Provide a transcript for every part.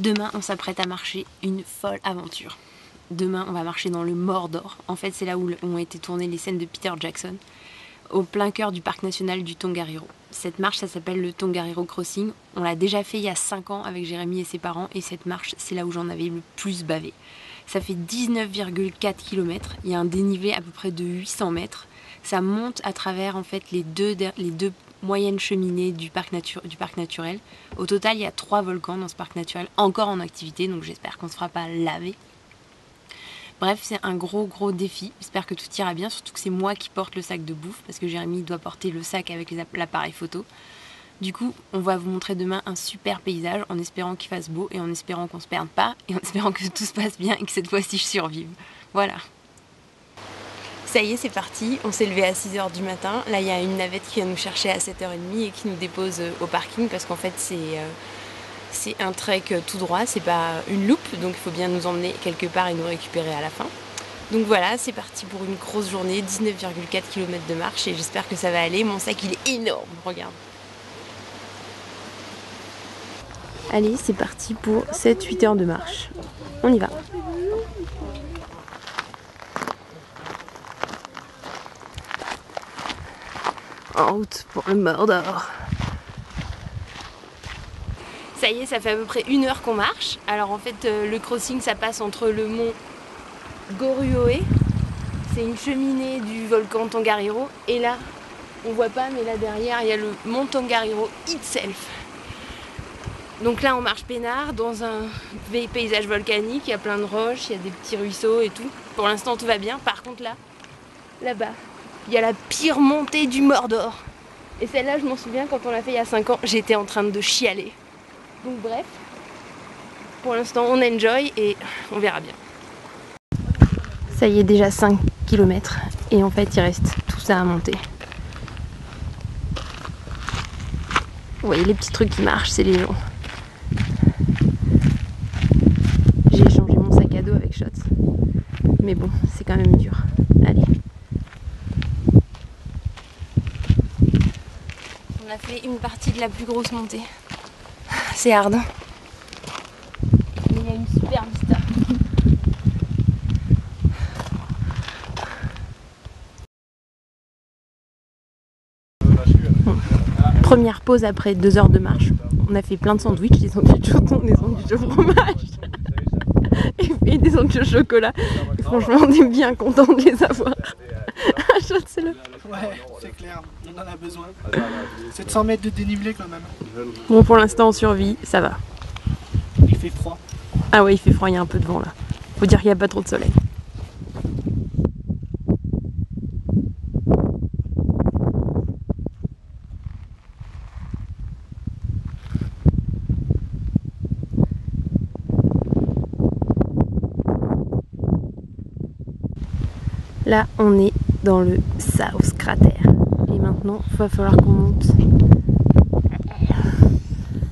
Demain, on s'apprête à marcher une folle aventure. Demain, on va marcher dans le Mordor. En fait, c'est là où ont été tournées les scènes de Peter Jackson, au plein cœur du parc national du Tongariro. Cette marche, ça s'appelle le Tongariro Crossing. On l'a déjà fait il y a 5 ans avec Jérémy et ses parents, et cette marche, c'est là où j'en avais le plus bavé. Ça fait 19,4 km, il y a un dénivelé à peu près de 800 mètres. Ça monte à travers en fait les deux moyennes cheminées du parc naturel. Au total, il y a 3 volcans dans ce parc naturel, encore en activité, donc j'espère qu'on ne se fera pas laver. Bref, c'est un gros défi, j'espère que tout ira bien, surtout que c'est moi qui porte le sac de bouffe, parce que Jérémy doit porter le sac avec l'appareil photo. Du coup, on va vous montrer demain un super paysage, en espérant qu'il fasse beau, et en espérant qu'on se perde pas, et en espérant que tout se passe bien, et que cette fois-ci je survive. Voilà. Ça y est, c'est parti, on s'est levé à 6 h du matin. Là, il y a une navette qui vient nous chercher à 7 h 30 et qui nous dépose au parking, parce qu'en fait, c'est un trek tout droit, c'est pas une loupe, donc il faut bien nous emmener quelque part et nous récupérer à la fin. Donc voilà, c'est parti pour une grosse journée, 19,4 km de marche, et j'espère que ça va aller. Mon sac, il est énorme, regarde. Allez, c'est parti pour 7-8 heures de marche. On y va. En route pour le Mordor. Ça y est, ça fait à peu près 1 heure qu'on marche. Alors en fait, le crossing, ça passe entre le mont Goryeo. C'est une cheminée du volcan Tongariro. Et là, on voit pas, mais là derrière, il y a le mont Tongariro itself. Donc là, on marche peinard dans un paysage volcanique. Il y a plein de roches, il y a des petits ruisseaux et tout. Pour l'instant, tout va bien. Par contre, là-bas, il y a la pire montée du Mordor. Et celle-là, je m'en souviens, quand on l'a fait il y a 5 ans, j'étais en train de chialer. Donc bref, pour l'instant, on enjoy et on verra bien. Ça y est, déjà 5 km. Et en fait, il reste tout ça à monter. Vous voyez les petits trucs qui marchent, c'est les gens. J'ai échangé mon sac à dos avec Shots. Mais bon, c'est quand même dur. Allez. On a fait une partie de la plus grosse montée. C'est hard. Mais il y a une super vista. Bon. Première pause après 2 heures de marche. On a fait plein de sandwichs, des sandwichs au thon, des sandwichs au fromage et des sandwichs au chocolat. Et franchement, on est bien content de les avoir. C'est le... Ouais, c'est clair, on en a besoin. 700 mètres de dénivelé quand même. Bon, pour l'instant, on survit, ça va. Il fait froid. Ah ouais, il fait froid, il y a un peu de vent là. Faut dire qu'il n'y a pas trop de soleil. Là, on est dans le South Crater. Et maintenant, il va falloir qu'on monte.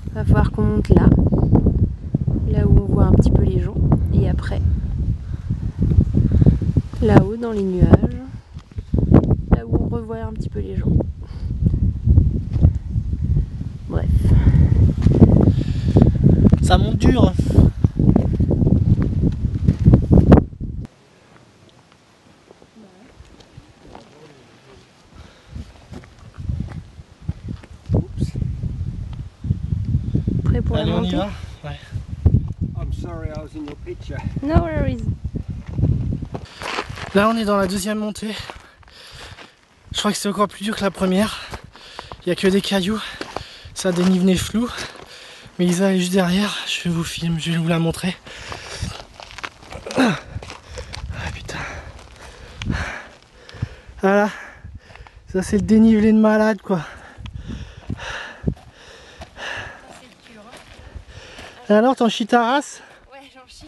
Il va falloir qu'on monte là. Là où on voit un petit peu les gens. Et après, là-haut dans les nuages. Là où on revoit un petit peu les gens. Bref. Ça monte dur. Prêt pour Allez, la on montée? y va. Ouais. I'm sorry I was in your picture. No worries. Là, on est dans la deuxième montée. Je crois que c'est encore plus dur que la première. Il n'y a que des cailloux. Ça dénivelé flou. Mais Lisa est juste derrière. Je vous filme, je vais vous la montrer. Ah putain. Voilà. Ça, c'est le dénivelé de malade, quoi. Et alors, t'en chies ta race? Ouais, j'en chie.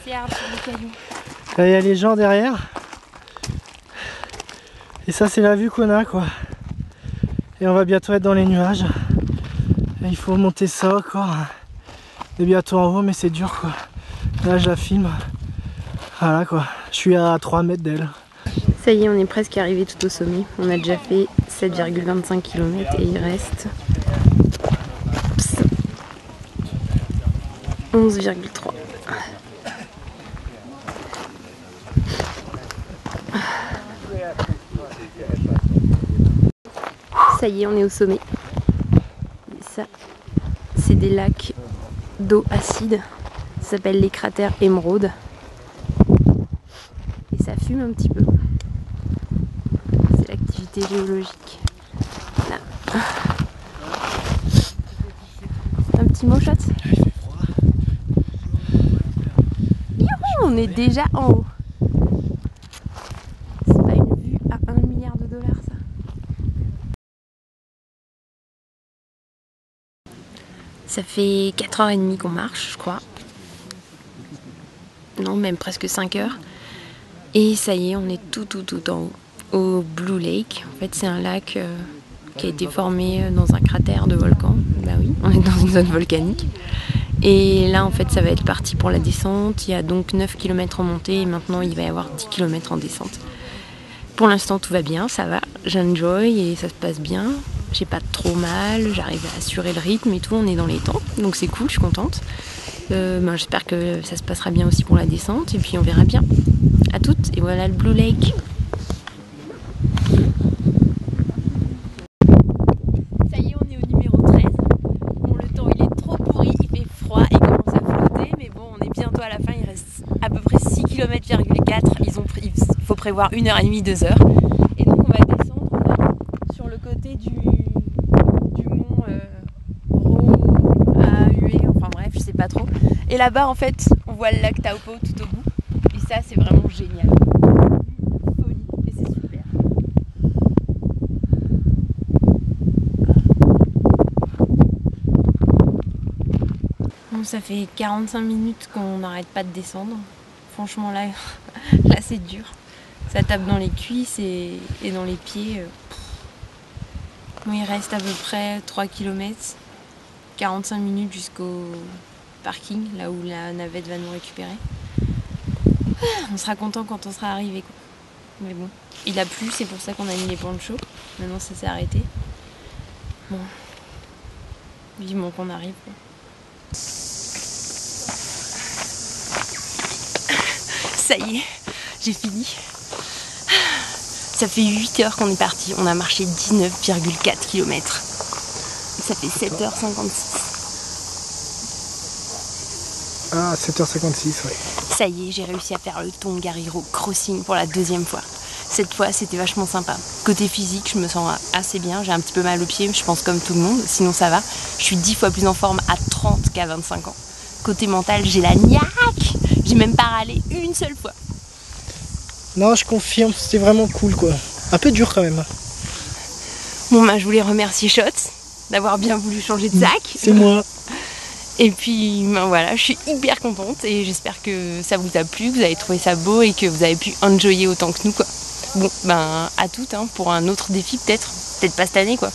C'est hard sur les cailloux. Là, il y a les gens derrière. Et ça, c'est la vue qu'on a, quoi. Et on va bientôt être dans les nuages. Et il faut monter ça encore. On est bientôt en haut, mais c'est dur, quoi. Là, je la filme. Voilà, quoi. Je suis à 3 mètres d'elle. Ça y est, on est presque arrivé tout au sommet. On a déjà fait 7,25 km et il reste 11,3. Ça y est, on est au sommet. Et ça, c'est des lacs d'eau acide. Ça s'appelle les cratères émeraude. Et ça fume un petit peu. C'est l'activité géologique. Là. Un petit mot shot. Youhou, on est déjà en haut. C'est pas une vue à 1 milliard de dollars ça. Ça fait 4h30 qu'on marche, je crois. Non, même presque 5 heures. Et ça y est, on est tout en haut, au Blue Lake. En fait, c'est un lac qui a été formé dans un cratère de volcan. Bah oui, on est dans une zone volcanique. Et là, en fait, ça va être parti pour la descente. Il y a donc 9 km en montée et maintenant, il va y avoir 10 km en descente. Pour l'instant, tout va bien, ça va. J'enjoy et ça se passe bien. J'ai pas trop mal, j'arrive à assurer le rythme et tout, on est dans les temps. Donc c'est cool, je suis contente. J'espère que ça se passera bien aussi pour la descente et puis on verra bien. À toutes, et voilà le Blue Lake. Ça y est, on est au numéro 13. Bon, le temps il est trop pourri, il fait froid et commence à flotter, mais bon, on est bientôt à la fin, il reste à peu près 6 km,4. Il faut prévoir 1h30, 2h. Et donc on va descendre là, sur le côté du mont Roa-Hué, enfin bref, je sais pas trop. Et là-bas, en fait, on voit le lac Taupo tout au bout. Et ça, c'est vraiment génial. Folie. Et c'est super. Bon, ça fait 45 minutes qu'on n'arrête pas de descendre. Franchement, là c'est dur. Ça tape dans les cuisses et dans les pieds. Bon, il reste à peu près 3 km. 45 minutes jusqu'au parking, là où la navette va nous récupérer. On sera content quand on sera arrivé, quoi. Mais bon, il a plu, c'est pour ça qu'on a mis les ponchos. Maintenant ça s'est arrêté. Bon, vivement qu'on arrive, quoi. Ça y est, j'ai fini. Ça fait 8 heures qu'on est parti. On a marché 19,4 km. Ça fait 7h56. Ah, 7h56, ouais. Ça y est, j'ai réussi à faire le Tongariro Crossing pour la 2e fois. Cette fois, c'était vachement sympa. Côté physique, je me sens assez bien. J'ai un petit peu mal aux pieds, je pense comme tout le monde. Sinon, ça va. Je suis 10 fois plus en forme à 30 qu'à 25 ans. Côté mental, j'ai la niaque. J'ai même pas râlé une seule fois. Non, je confirme, c'était vraiment cool, quoi. Un peu dur quand même. Bon, je voulais remercier Shot d'avoir bien voulu changer de sac. C'est moi. Et puis voilà, je suis hyper contente et j'espère que ça vous a plu, que vous avez trouvé ça beau et que vous avez pu enjoyer autant que nous, quoi. Bon, à toutes, hein, pour un autre défi peut-être pas cette année, quoi.